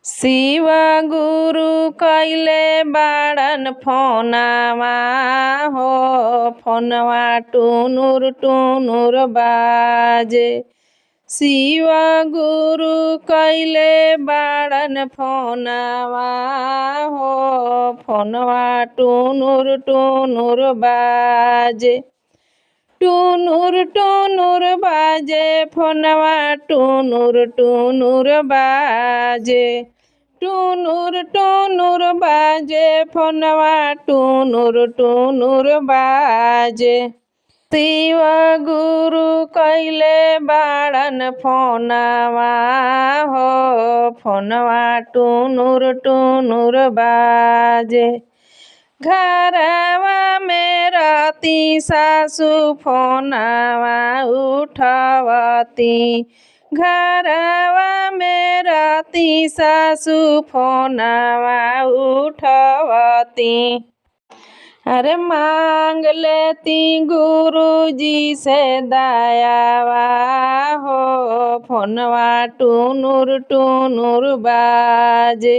शिव गुरु कैले बाड़न फोनावा हो फोनवा टुनुर बाजे। शिव गुरु कैले बाड़न फोनावा हो फोनवा टुनुर बाजे। टुनुर बाजे फोनवा टुनुर बाजे। टुनुर बाजे फोनवा टुनुर बाजे। शिव गुरु कैले बाड़न फोनवा हो फोनवा टुनुर बाजे। घरवा में रहती सासु फोनवा उठवती। घरवा में रहती सासु फोनवा उठवती। अरे मांग लेती गुरुजी से दयावा हो फोनवा टुनुर बाजे।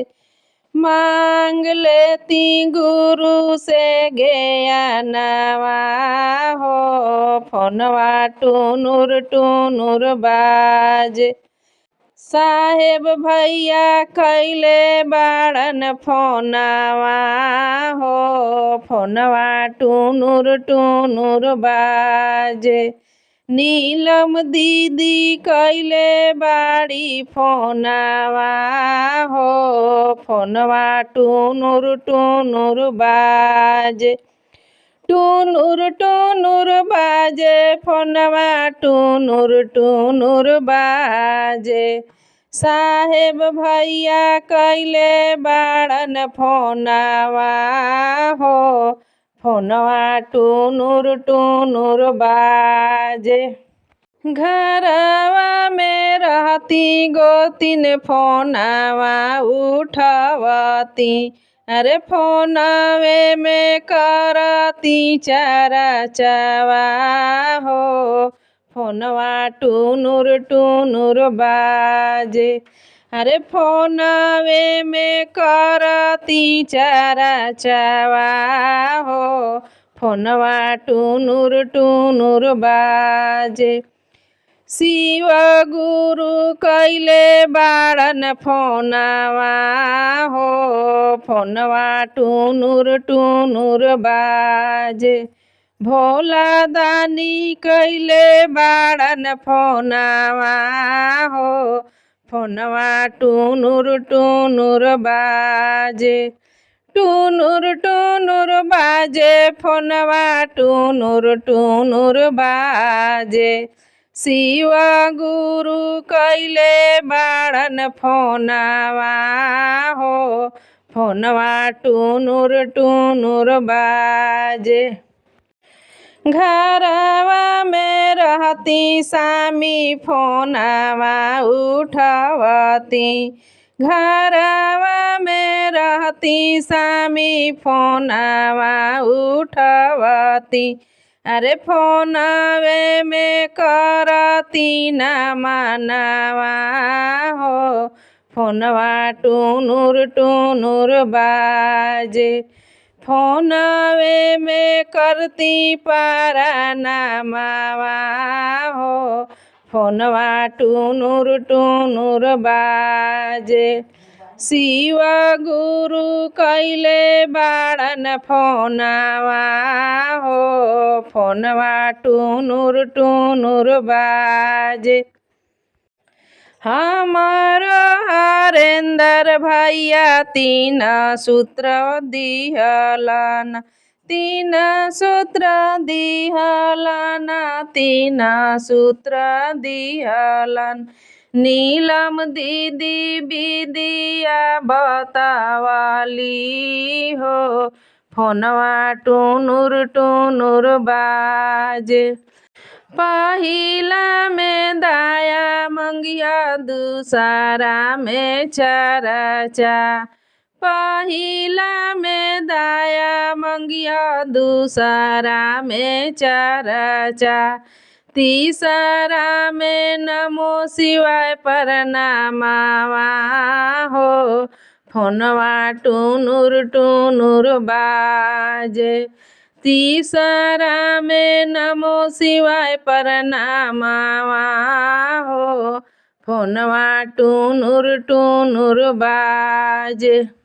मांग लेती गुरु से ज्ञानवा हो फोनवा टुनुर बाजे। साहेब भैया कैले बाड़न फोनवा हो फोनवा टुनुर बाजे। नीलम दीदी कैले बाड़ी फोनवा हो फोनवा टुनुर बाजे। टुनुर बाजे फोनवा टुनुर बाजे। साहेब भैया कैले बाड़न फोनवा हो फोनवा टुनुर बाजे। घरवा में रहती गोतिन फोनवा उठवती। अरे फोनवे में करती चरचवा हो फोनवा टुनुर बाजे। अरे फोनवे में करती चरचवा हो फोनवा टुनुर बाजे। शिव गुरु कैले बाड़न फोनवा हो फोनवा टुनुर बाजे। भोला दानी कैले बाड़न फोनवा हो फोनवा टुनुर बाजे। टुनुर बाजे फोनवा टुनुर बाजे। शिव गुरु कैले बाड़न फोनवा हो फोनवा टुनुर बाजे। घरवा में रहती सामी फोनवा उठवती। घरवा में रहती सामी फोनवा उठवती। अरे फोनवे में करती न मनवा हो फोनवा टुनुर बाजे। फोनवे में करती परनामवा हो फोनवा टुनुर बाजे। शिव गुरु कैले बाड़न फोनवा हो फोनवा टुनुर बाजे। हमर हरेंद्र भैया तीन सूत्र दिहलन। तीन सूत्र दिहलन तीन सूत्र दिहलन। नीलम दीदी विदिया बतावली हो फोनवा टुनुर बाजे। पहिला में दाया मंगिया दूसरा में चरचा। पहिला में दाया मंगिया दूसरा में चरचा। तीसरा में नमो शिवाय परनामावा हो फोनवा टुनुर बाजे। तीसरा में नमो शिवाय परनामावा हो फोनवा टुनुर बाजे।